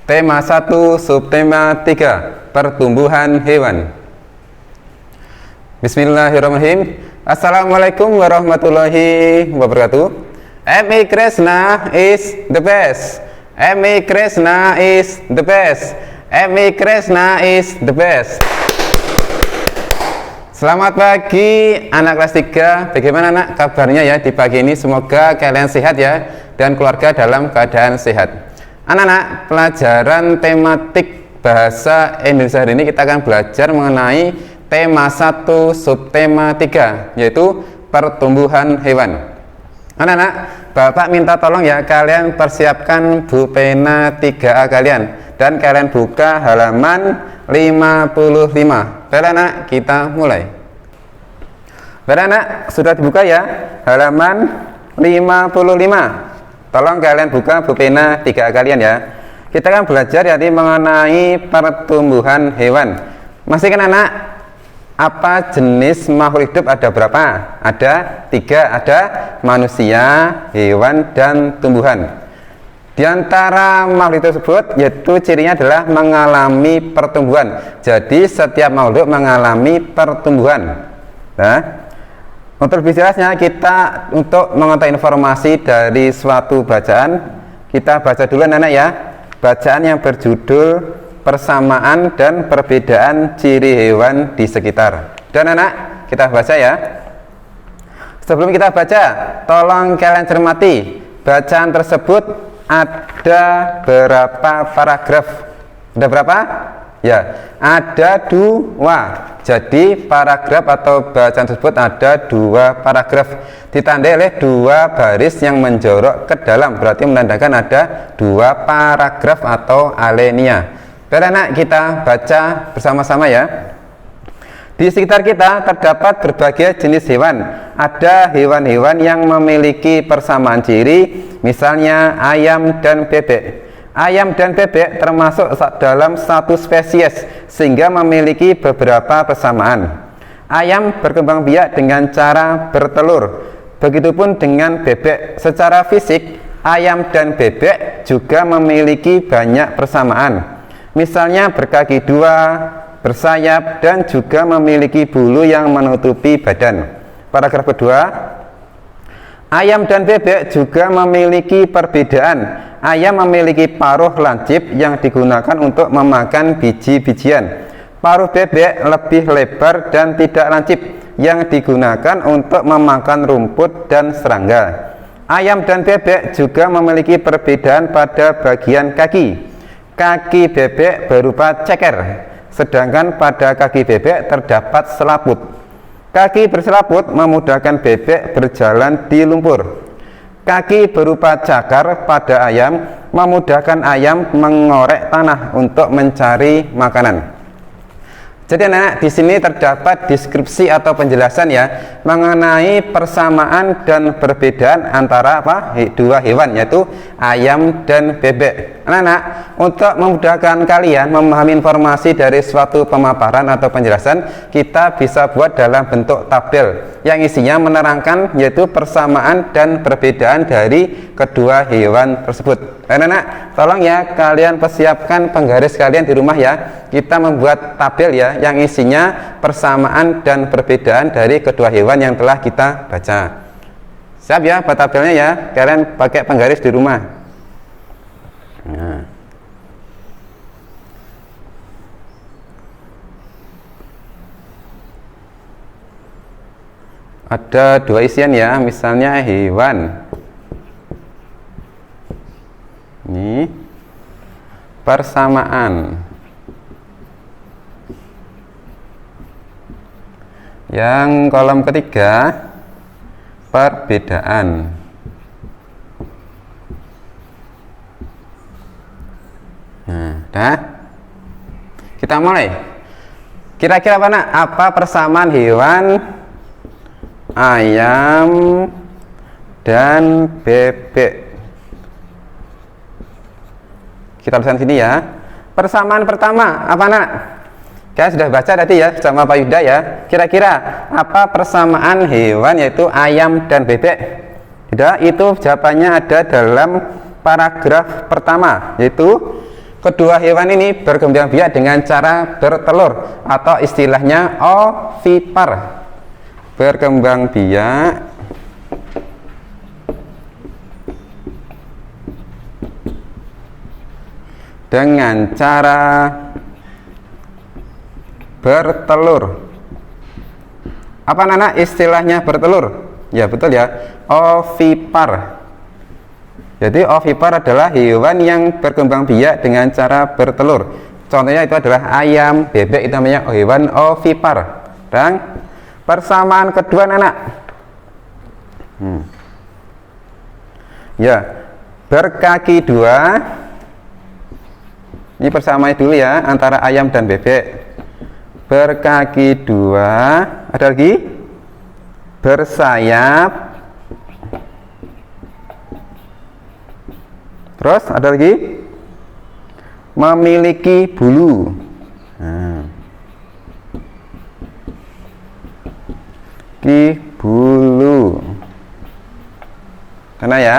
Tema 1, subtema 3, pertumbuhan hewan. Bismillahirrahmanirrahim. Assalamualaikum warahmatullahi wabarakatuh. M.I. Krishna is the best. M.I. Krishna is the best. M.I. Krishna is the best. Selamat pagi anak kelas 3. Bagaimana anak kabarnya ya di pagi ini? Semoga kalian sehat ya, dan keluarga dalam keadaan sehat. Anak-anak, pelajaran tematik bahasa Indonesia hari ini kita akan belajar mengenai tema 1 subtema 3, yaitu pertumbuhan hewan. Anak-anak, Bapak minta tolong ya, kalian persiapkan buku pena 3A kalian dan kalian buka halaman 55. Baik anak, kita mulai. Baik anak, sudah dibuka ya halaman 55. Tolong kalian buka buku pena 3A kalian ya. Kita akan belajar jadi mengenai pertumbuhan hewan. Masih kan anak? Apa jenis makhluk hidup ada berapa? Ada 3, ada manusia, hewan, dan tumbuhan. Di antara makhluk tersebut, yaitu cirinya adalah mengalami pertumbuhan. Jadi setiap makhluk mengalami pertumbuhan. Nah, untuk lebih jelasnya, kita untuk mengetahui informasi dari suatu bacaan, kita baca dulu anak ya. Bacaan yang berjudul persamaan dan perbedaan ciri hewan di sekitar. Dan anak, kita baca ya. Sebelum kita baca, tolong kalian cermati. Bacaan tersebut ada berapa paragraf? Ada berapa? Ya, ada 2. Jadi paragraf atau bacaan tersebut ada 2 paragraf, ditandai oleh 2 baris yang menjorok ke dalam, berarti menandakan ada 2 paragraf atau alinea. Baik anak, kita baca bersama-sama ya. Di sekitar kita terdapat berbagai jenis hewan. Ada hewan-hewan yang memiliki persamaan ciri, misalnya ayam dan bebek. Ayam dan bebek termasuk dalam satu spesies sehingga memiliki beberapa persamaan. Ayam berkembang biak dengan cara bertelur. Begitupun dengan bebek. Secara fisik, ayam dan bebek juga memiliki banyak persamaan. Misalnya berkaki 2, bersayap, dan juga memiliki bulu yang menutupi badan. Paragraf kedua, ayam dan bebek juga memiliki perbedaan. Ayam memiliki paruh lancip yang digunakan untuk memakan biji-bijian. Paruh bebek lebih lebar dan tidak lancip yang digunakan untuk memakan rumput dan serangga. Ayam dan bebek juga memiliki perbedaan pada bagian kaki. Kaki bebek berupa ceker, sedangkan pada kaki bebek terdapat selaput. Kaki berselaput memudahkan bebek berjalan di lumpur. Kaki berupa cakar pada ayam memudahkan ayam mengorek tanah untuk mencari makanan. Jadi anak, di sini terdapat deskripsi atau penjelasan ya mengenai persamaan dan perbedaan antara dua hewan, yaitu ayam dan bebek. Anak-anak, untuk memudahkan kalian memahami informasi dari suatu pemaparan atau penjelasan, kita bisa buat dalam bentuk tabel yang isinya menerangkan yaitu persamaan dan perbedaan dari kedua hewan tersebut. Anak-anak, tolong ya kalian persiapkan penggaris kalian di rumah ya. Kita membuat tabel ya yang isinya persamaan dan perbedaan dari kedua hewan yang telah kita baca. Siap ya buat tabelnya ya. Kalian pakai penggaris di rumah. Nah. Ada 2 isian ya, misalnya hewan. Ini persamaan. Yang kolom ketiga perbedaan. Nah, kita mulai. Kira-kira apa persamaan hewan ayam dan bebek? Kita tuliskan sini ya. Persamaan pertama apa nak? Kalian sudah baca tadi ya sama Pak Yuda ya. Kira-kira apa persamaan hewan yaitu ayam dan bebek? Tidak, itu jawabannya ada dalam paragraf pertama, yaitu kedua hewan ini berkembang biak dengan cara bertelur atau istilahnya ovipar. Berkembang biak dengan cara bertelur. Apa Nana istilahnya bertelur? Ya betul ya, ovipar. Jadi ovipar adalah hewan yang berkembang biak dengan cara bertelur. Contohnya itu adalah ayam, bebek, itu namanya hewan ovipar. Dan persamaan kedua Nana. Ya, berkaki dua. Ini persamaan dulu ya antara ayam dan bebek. Berkaki dua, ada lagi bersayap, terus ada lagi memiliki bulu. Bulu, karena ya.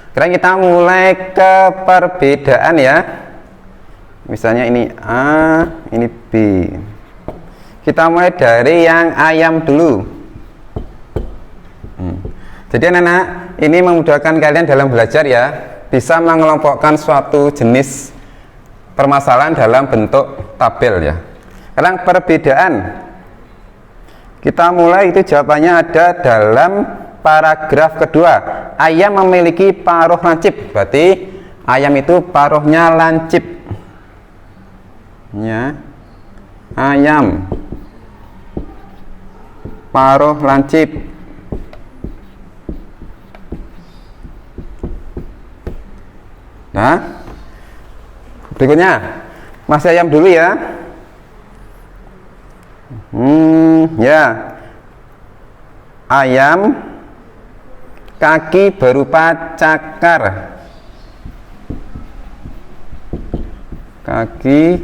Sekarang kita mulai ke perbedaan ya. Misalnya ini A, ini B. Kita mulai dari yang ayam dulu. Jadi anak-anak, ini memudahkan kalian dalam belajar ya. Bisa mengelompokkan suatu jenis permasalahan dalam bentuk tabel ya. Sekarang perbedaan. Kita mulai, itu jawabannya ada dalam paragraf kedua. Ayam memiliki paruh lancip. Berarti ayam itu paruhnya lancip ya. Ayam paruh lancip. Nah, berikutnya masih ayam dulu ya. Ya, ayam kaki berupa cakar. Kaki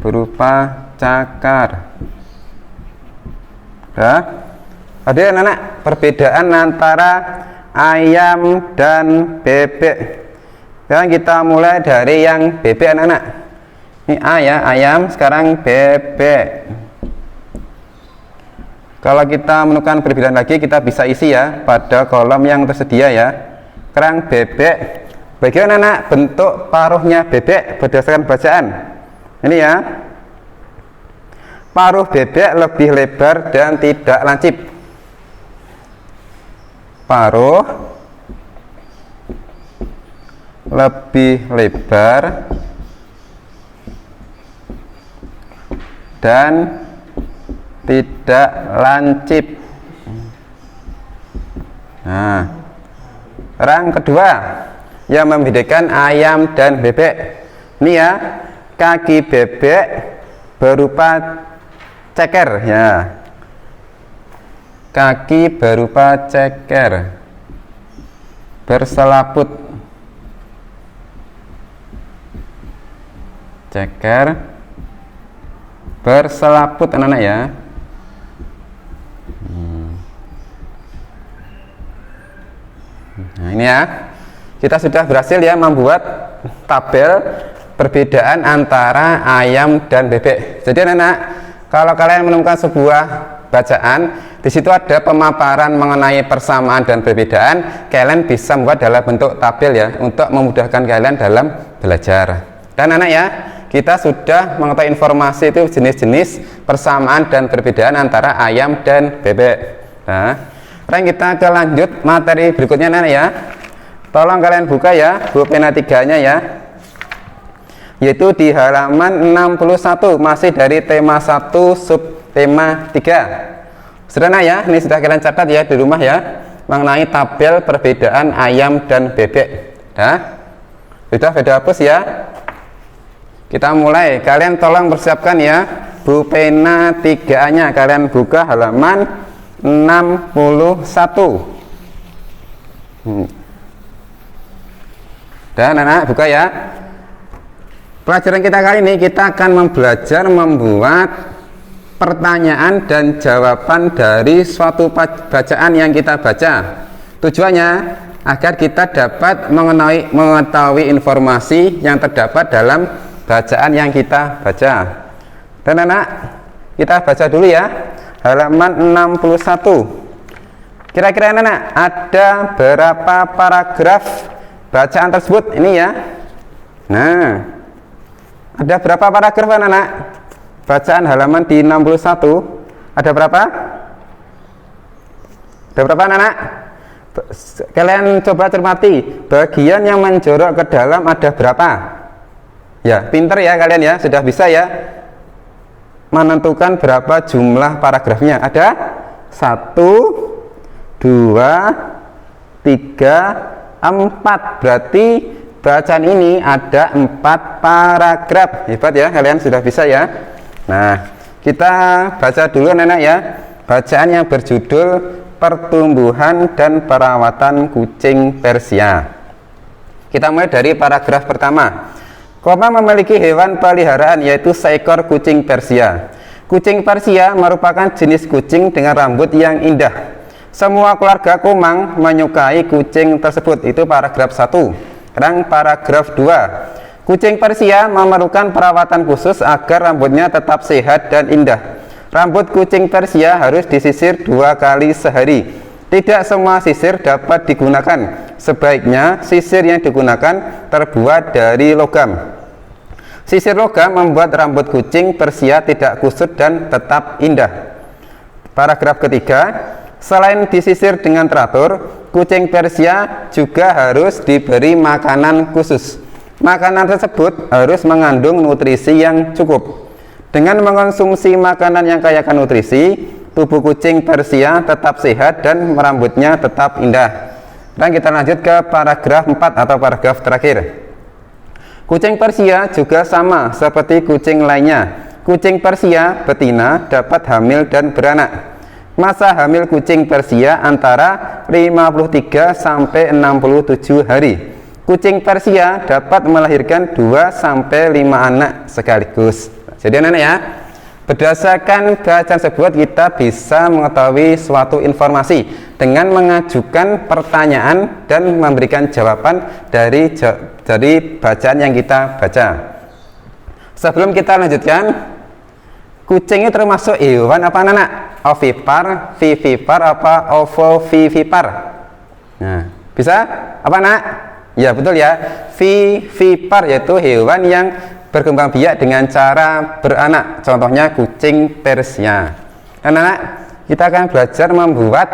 berupa cakar. Ya. Ada anak-anak perbedaan antara ayam dan bebek. Sekarang kita mulai dari yang bebek anak-anak. Ini A ya, ayam, sekarang bebek. Kalau kita menemukan perbedaan lagi, kita bisa isi ya pada kolom yang tersedia ya. Sekarang bebek. Bagaimana anak bentuk paruhnya bebek berdasarkan bacaan? Ini ya. Paruh bebek lebih lebar dan tidak lancip. Paruh lebih lebar dan tidak lancip. Nah, orang kedua yang membedakan ayam dan bebek. Ini ya, kaki bebek berupa ceker ya. Kaki berupa ceker, berselaput. Ceker berselaput anak-anak ya. Nah ini ya, kita sudah berhasil ya membuat tabel perbedaan antara ayam dan bebek. Jadi anak-anak, kalau kalian menemukan sebuah bacaan, di situ ada pemaparan mengenai persamaan dan perbedaan, kalian bisa membuat dalam bentuk tabel ya, untuk memudahkan kalian dalam belajar. Dan anak ya, kita sudah mengetahui informasi itu jenis-jenis persamaan dan perbedaan antara ayam dan bebek. Nah, sekarang kita ke lanjut materi berikutnya anak ya. Tolong kalian buka ya buku pena 3-nya ya, yaitu di halaman 61, masih dari tema 1 subtema 3. Sederhana ya, ini sudah kalian catat ya di rumah ya, mengenai tabel perbedaan ayam dan bebek. Nah, sudah beda hapus ya. Kita mulai, kalian tolong persiapkan ya buku pena 3-nya, kalian buka halaman 61. Dan anak buka ya. Pelajaran kita kali ini kita akan belajar membuat pertanyaan dan jawaban dari suatu bacaan yang kita baca. Tujuannya agar kita dapat mengetahui informasi yang terdapat dalam bacaan yang kita baca. Dan anak, kita baca dulu ya, halaman 61. Kira-kira anak, ada berapa paragraf bacaan tersebut? Ini ya. Nah, ada berapa paragraf anak? Bacaan halaman di 61. Ada berapa? Ada berapa anak? Kalian coba cermati, bagian yang menjorok ke dalam ada berapa? Ya, pinter ya kalian ya, sudah bisa ya menentukan berapa jumlah paragrafnya. Ada 1, 2, 3, 4. Berarti bacaan ini ada 4 paragraf. Hebat ya, kalian sudah bisa ya. Nah, kita baca dulu anak-anak ya. Bacaan yang berjudul Pertumbuhan dan Perawatan Kucing Persia. Kita mulai dari paragraf pertama. Koma memiliki hewan peliharaan yaitu seekor kucing Persia. Kucing Persia merupakan jenis kucing dengan rambut yang indah. Semua keluarga Komang menyukai kucing tersebut. Itu paragraf 1. Sekarang paragraf 2. Kucing Persia memerlukan perawatan khusus agar rambutnya tetap sehat dan indah. Rambut kucing Persia harus disisir 2 kali sehari. Tidak semua sisir dapat digunakan. Sebaiknya sisir yang digunakan terbuat dari logam. Sisir logam membuat rambut kucing Persia tidak kusut dan tetap indah. Paragraf ketiga. Selain disisir dengan teratur, kucing Persia juga harus diberi makanan khusus. Makanan tersebut harus mengandung nutrisi yang cukup. Dengan mengonsumsi makanan yang kaya akan nutrisi, tubuh kucing Persia tetap sehat dan rambutnya tetap indah. Dan kita lanjut ke paragraf 4 atau paragraf terakhir. Kucing Persia juga sama seperti kucing lainnya. Kucing Persia betina dapat hamil dan beranak. Masa hamil kucing Persia antara 53 sampai 67 hari. Kucing Persia dapat melahirkan 2 sampai 5 anak sekaligus. Jadi anak-anak ya, berdasarkan bacaan tersebut kita bisa mengetahui suatu informasi dengan mengajukan pertanyaan dan memberikan jawaban dari bacaan yang kita baca. Sebelum kita lanjutkan, kucing itu termasuk hewan apa anak-anak? Ovipar, vivipar, apa ovovivipar? Nah, bisa apa anak? Ya betul ya, vivipar yaitu hewan yang berkembang biak dengan cara beranak. Contohnya kucing Persia. Anak-anak, kita akan belajar membuat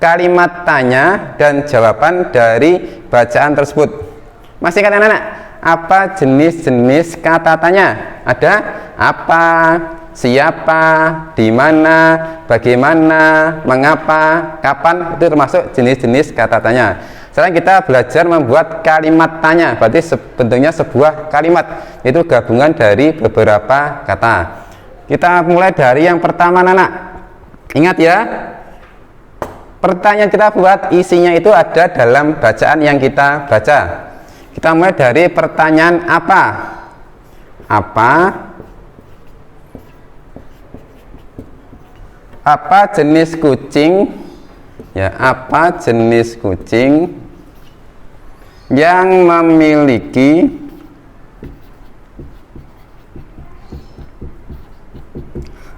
kalimat tanya dan jawaban dari bacaan tersebut. Masih ingat anak-anak? Apa jenis-jenis kata tanya? Ada apa, siapa, di mana, bagaimana, mengapa, kapan. Itu termasuk jenis-jenis kata tanya. Sekarang kita belajar membuat kalimat tanya. Berarti bentuknya sebuah kalimat, itu gabungan dari beberapa kata. Kita mulai dari yang pertama anak. Ingat ya, pertanyaan kita buat isinya itu ada dalam bacaan yang kita baca. Kita mulai dari pertanyaan apa? Apa jenis kucing? Ya, apa jenis kucing yang memiliki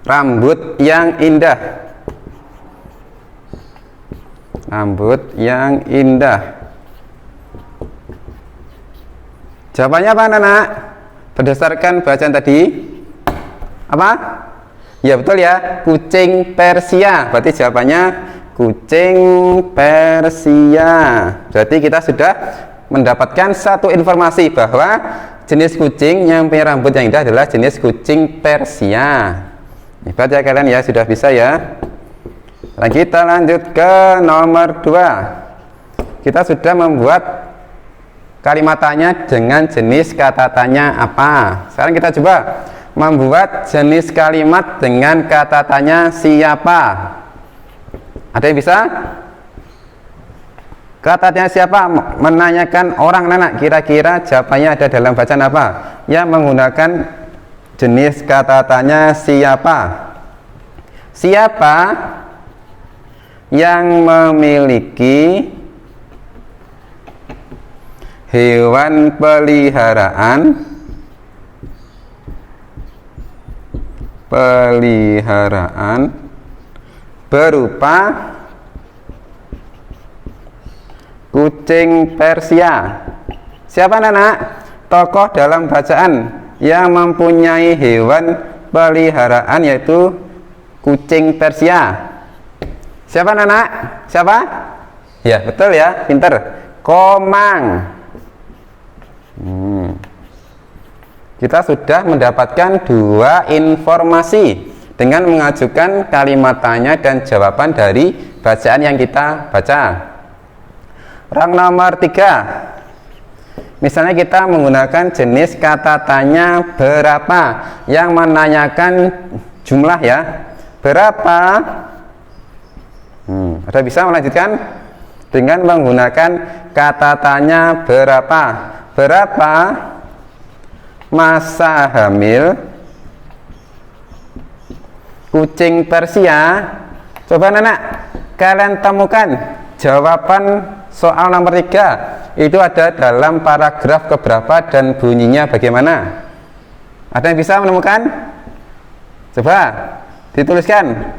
rambut yang indah? Rambut yang indah. Jawabannya apa anak-anak? Berdasarkan bacaan tadi, apa? Ya betul ya, kucing Persia. Berarti jawabannya kucing Persia. Berarti kita sudah mendapatkan satu informasi bahwa jenis kucing yang punya rambut yang indah adalah jenis kucing Persia. Hebat ya kalian ya, sudah bisa ya. Nah, kita lanjut ke nomor 2. Kita sudah membuat kalimat tanya dengan jenis kata tanya apa. Sekarang kita coba membuat jenis kalimat dengan kata tanya siapa. Ada yang bisa? Kata tanya siapa menanyakan orang anak. Kira-kira jawabannya ada dalam bacaan apa? Yang menggunakan jenis kata tanya siapa. Siapa yang memiliki hewan peliharaan berupa kucing Persia. Siapa anak-anak tokoh dalam bacaan yang mempunyai hewan peliharaan yaitu kucing Persia? Siapa anak-anak? Siapa? Ya betul ya, pinter. Komang. Kita sudah mendapatkan 2 informasi dengan mengajukan kalimat tanya dan jawaban dari bacaan yang kita baca. Rang nomor 3. Misalnya kita menggunakan jenis kata tanya berapa yang menanyakan jumlah ya. Berapa? Ada bisa melanjutkan dengan menggunakan kata tanya berapa. Berapa masa hamil kucing Persia? Coba anak kalian temukan jawaban soal nomor 3 itu ada dalam paragraf keberapa dan bunyinya bagaimana? Ada yang bisa menemukan? Coba dituliskan.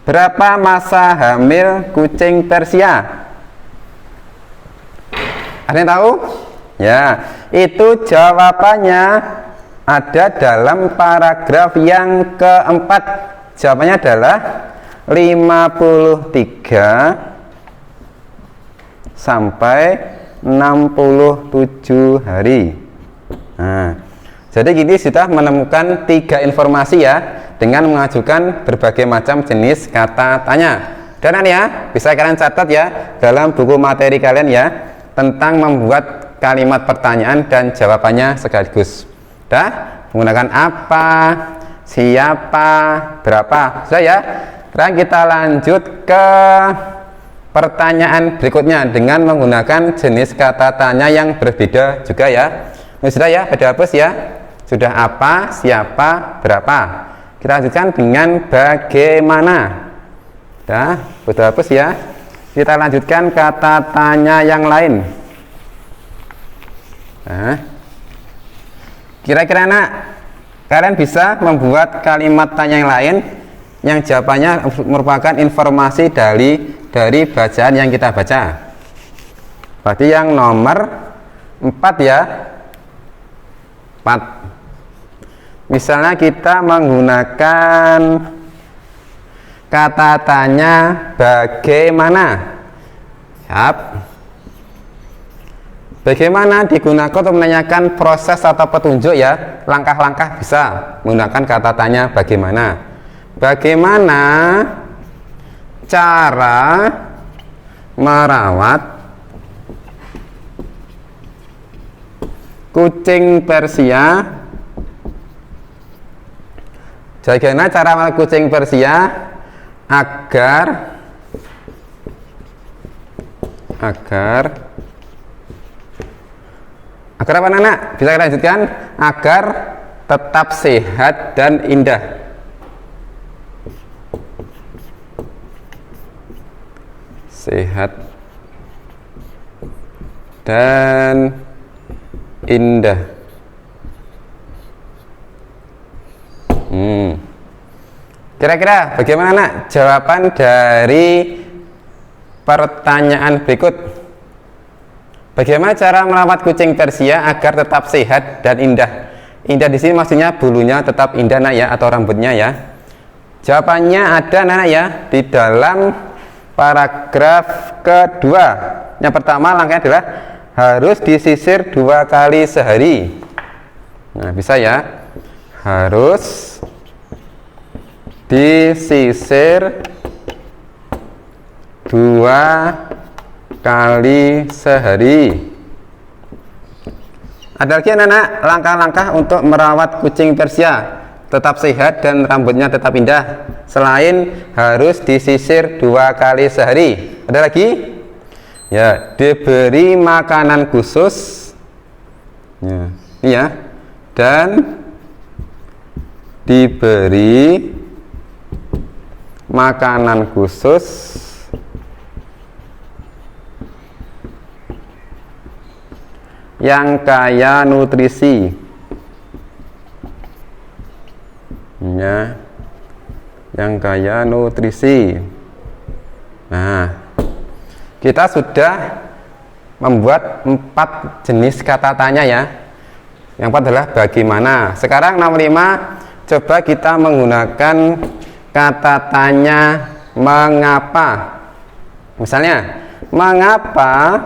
Berapa masa hamil kucing Persia? Ada yang tahu? Ya, itu jawabannya ada dalam paragraf yang keempat. Jawabannya adalah 53 sampai 67 hari. Nah, jadi gini sudah menemukan 3 informasi ya dengan mengajukan berbagai macam jenis kata tanya. Dan ya bisa kalian catat ya dalam buku materi kalian ya tentang membuat kalimat pertanyaan dan jawabannya sekaligus. Dah menggunakan apa, siapa, berapa. Sudah ya. Sekarang kita lanjut ke pertanyaan berikutnya dengan menggunakan jenis kata tanya yang berbeda juga ya. Sudah ya, pada hapus ya. Sudah apa, siapa, berapa. Kita lanjutkan dengan bagaimana. Dah, sudah hapus ya. Kita lanjutkan kata tanya yang lain. Nah, kira-kira anak kalian bisa membuat kalimat tanya yang lain yang jawabannya merupakan informasi dari bacaan yang kita baca. Berarti yang nomor 4 ya. 4. Misalnya kita menggunakan kata tanya bagaimana. Siap. Bagaimana digunakan untuk menanyakan proses atau petunjuk ya. Langkah-langkah bisa menggunakan kata tanya bagaimana. Bagaimana cara merawat kucing Persia? Bagaimana cara merawat kucing Persia agar apa anak? Bisa kita lanjutkan agar tetap sehat dan indah. Sehat dan indah. Kira-kira bagaimana anak jawaban dari pertanyaan berikut? Bagaimana cara merawat kucing Persia agar tetap sehat dan indah? Indah di sini maksudnya bulunya tetap indah nak ya, atau rambutnya ya. Jawabannya ada nak ya di dalam paragraf kedua. Yang pertama langkahnya adalah harus disisir 2 kali sehari. Nah bisa ya, harus disisir 2 kali sehari. Ada lagi anak-anak langkah-langkah untuk merawat kucing Persia tetap sehat dan rambutnya tetap indah selain harus disisir 2 kali sehari? Ada lagi? Ya, diberi makanan khusus ya, ya, dan diberi makanan khusus yang kaya nutrisi. Ya, yang kaya nutrisi. Nah, kita sudah membuat 4 jenis kata tanya ya. Yang 4 adalah bagaimana. Sekarang nomor 5, coba kita menggunakan kata tanya mengapa. Misalnya, mengapa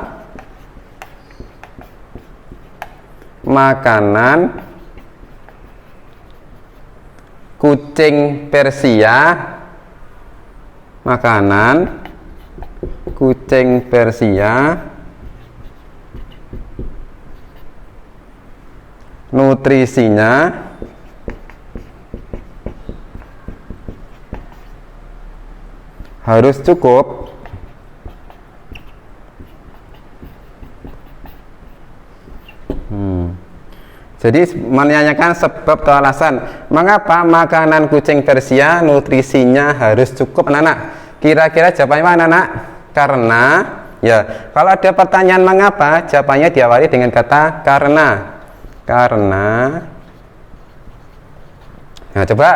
makanan kucing Persia, makanan kucing Persia nutrisinya harus cukup Jadi menanyakan sebab atau alasan mengapa makanan kucing Persia nutrisinya harus cukup, anak-anak. Kira-kira jawabannya apa, anak-anak? Karena ya, kalau ada pertanyaan mengapa, jawabannya diawali dengan kata karena. Nah, coba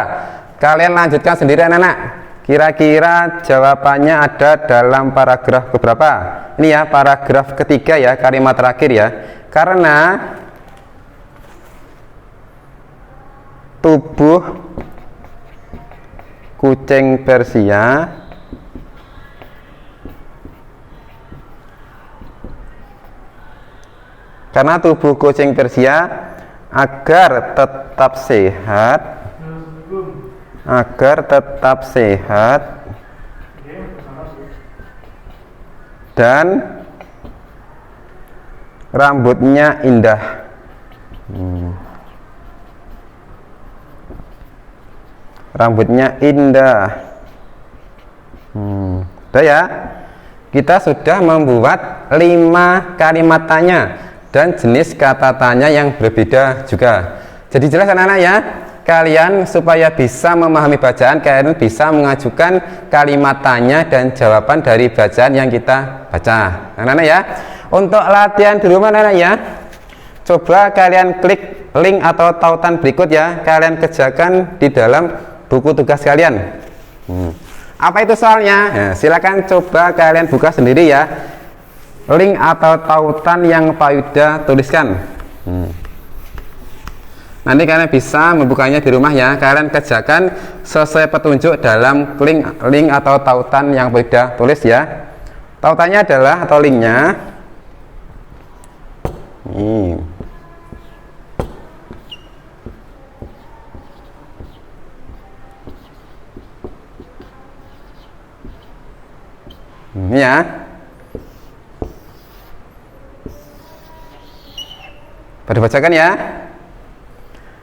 kalian lanjutkan sendiri, anak-anak. Kira-kira jawabannya ada dalam paragraf keberapa? Ini ya, paragraf ketiga ya, kalimat terakhir ya. Karena tubuh kucing Persia agar tetap sehat dan rambutnya indah. Rambutnya indah. Udah ya, kita sudah membuat 5 kalimat tanya dan jenis kata tanya yang berbeda juga. Jadi jelas anak-anak ya, kalian supaya bisa memahami bacaan, kalian bisa mengajukan kalimat tanya dan jawaban dari bacaan yang kita baca, anak-anak ya. Untuk latihan di rumah, anak-anak ya, coba kalian klik link atau tautan berikut ya, kalian kerjakan di dalam buku tugas kalian. Apa itu soalnya? Ya, silakan coba kalian buka sendiri ya, link atau tautan yang Pak Yuda tuliskan. Nanti kalian bisa membukanya di rumah ya, kalian kerjakan sesuai petunjuk dalam link atau tautan yang Pak Yuda tulis ya. Tautannya adalah atau linknya ini ya. Pada bacakan ya.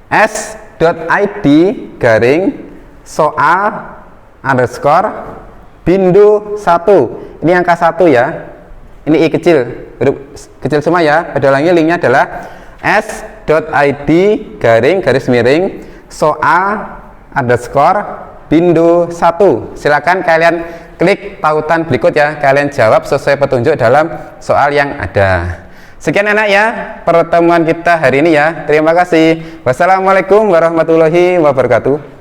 s.id garing soal underscore bindu 1. Ini angka 1 ya. Ini i kecil, huruf kecil semua ya. Pada lagi linknya adalah s.id garing garis miring soal underscore bindu 1. Silakan kalian klik tautan berikut ya, kalian jawab sesuai petunjuk dalam soal yang ada. Sekian anak ya, pertemuan kita hari ini ya. Terima kasih. Wassalamualaikum warahmatullahi wabarakatuh.